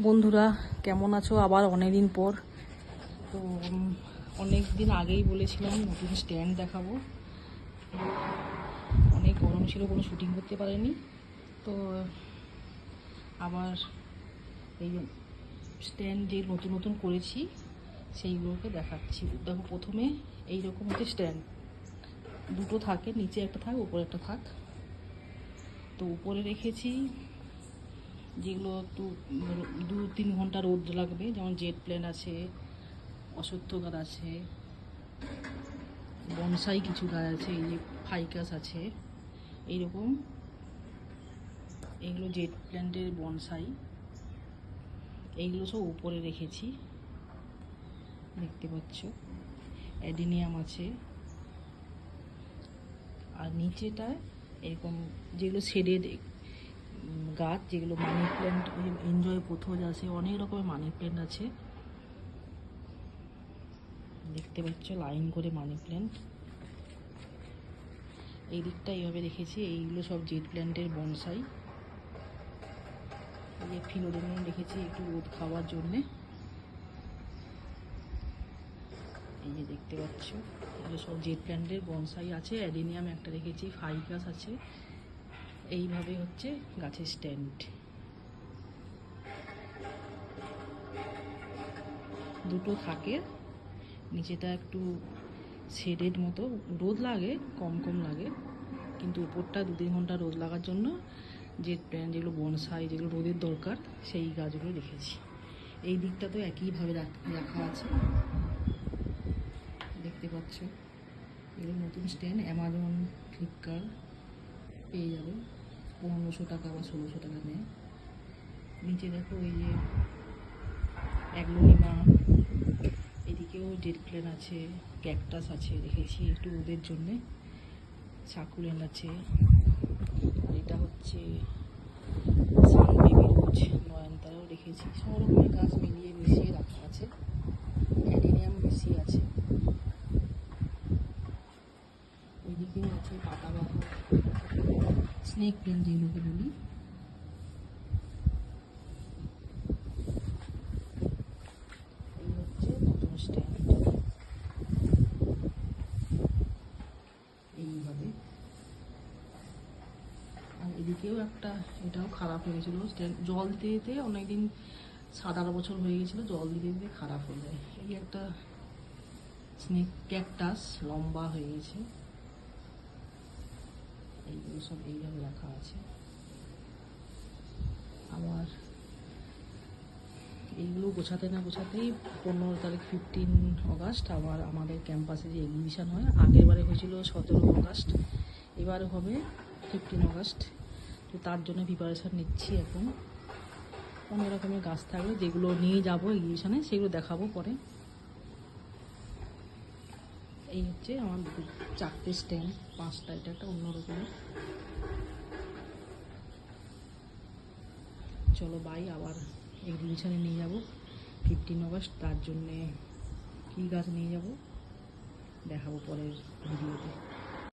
বন্ধুরা কেমন আছো? আবার অনেক দিন পর। তো অনেক দিন আগেই বলেছিলাম নতুন স্ট্যান্ড দেখাবো। অনেক গরম ছিল, কোনো শুটিং করতে পারিনি। তো আবার এই স্ট্যান্ড যে নতুন নতুন করেছি সেইগুলোকে দেখাচ্ছি। দেখো, প্রথমে এইরকম হচ্ছে স্ট্যান্ড, দুটো থাকে, নিচে একটা থাক, উপরে একটা থাক। তো উপরে রেখেছি যেগুলো একটু 2-3 ঘন্টা রোদ লাগবে, যেমন জেট প্ল্যান আছে, অশ্বত্থ গাছ আছে, বনসাই কিছু গাছ আছে, এই যে ফাইকাস আছে, এইরকম। এইগুলো জেট প্ল্যান্টের বনসাই, এইগুলো সব উপরে রেখেছি, দেখতে পাচ্ছ। অ্যাডিনিয়াম আছে। আর নিচেটায় এরকম যেগুলো শেডেড গাছ, যেগুলো মানি প্ল্যান্ট, এনজয় পোথোজ আছে, অনেক রকমের মানি প্ল্যান্ট আছে, দেখতে পাচ্ছ লাইন করে মানি প্ল্যান্ট। এই দিকটা এইভাবে রেখেছি। এইগুলো সব জেট প্ল্যান্টের বনসাই। এই যে ফিলোডেনিয়াম রেখেছি একটু রোদ খাওয়ার জন্যে। এই যে দেখতে পাচ্ছ এগুলো সব জেট প্ল্যান্টের বনসাই আছে। অ্যাডিনিয়াম একটা রেখেছি, ফাইকাস আছে। এইভাবে হচ্ছে গাছের স্ট্যান্ড। দুটো থাকে, নিচেটা একটু শেডেড মতো, রোদ লাগে, কম কম লাগে, কিন্তু উপরটা 2-3 ঘন্টা রোদ লাগার জন্য জেট প্ল্যান্ট, যেগুলো বনসাই, যেগুলো রোদের দরকার, সেই গাছগুলো রেখেছি। এই দিকটা তো একইভাবে রাখা আছে, দেখতে পাচ্ছ। এগুলো নতুন স্ট্যান্ড, অ্যামাজন, ফ্লিপকার্ট পেয়ে যাবে, 1500 টাকা বা 1600 টাকা নেয়। নিচে দেখো এই যে অ্যাগ্লোনিমা, এদিকেও জেট প্ল্যান আছে, ক্যাকটাস আছে রেখেছি একটু রোদের জন্যে, সাকুলেন্ট আছে। আর এটা হচ্ছে সান বেবি রোজ, নয়নতারাও রেখেছি। সব রকমের গাছ মিলিয়ে মিশিয়ে রাখা আছে। অ্যাডিনিয়াম বেশি আছে। ওইদিকেও আছে পাতাবাহার, স্নেক প্ল্যান্ট যেগুলোকে বলি। এই হচ্ছে নতুন স্ট্যান্ড, এইভাবে। আর এদিকেও একটা, এটাও খারাপ হয়ে গেছিলো, জল দিতে দিতে অনেকদিন, 7-8 বছর হয়ে গেছিলো, জল দিতে দিতে খারাপ হয়ে যায়। এই একটা স্নেক ক্যাকটাস লম্বা হয়ে গেছে। এইগুলো সব এইভাবে রাখা আছে। আবার এইগুলো গোছাতে না গোছাতেই 15 তারিখ 15 অগাস্ট আবার আমাদের ক্যাম্পাসে যে এক্সিবিশান হয়, আগের বারে হয়েছিল 17 অগাস্ট, এবারে হবে 15 অগাস্ট। তো তার জন্য প্রিপারেশান নিচ্ছি এখন। অনেক রকমের গাছ থাকবে, যেগুলো নিয়ে যাবো এক্সিবিশানে, সেগুলো দেখাবো পরে। এই হচ্ছে আমার 4টে স্ট্যান্ড, 5টা, এটা একটা অন্য রকমের। চলো বাই, আবার এক্সিবিশানে নিয়ে যাব 15 অগস্ট, তার জন্যে কী গাছ নিয়ে যাব দেখাবো পরের ভিডিওতে।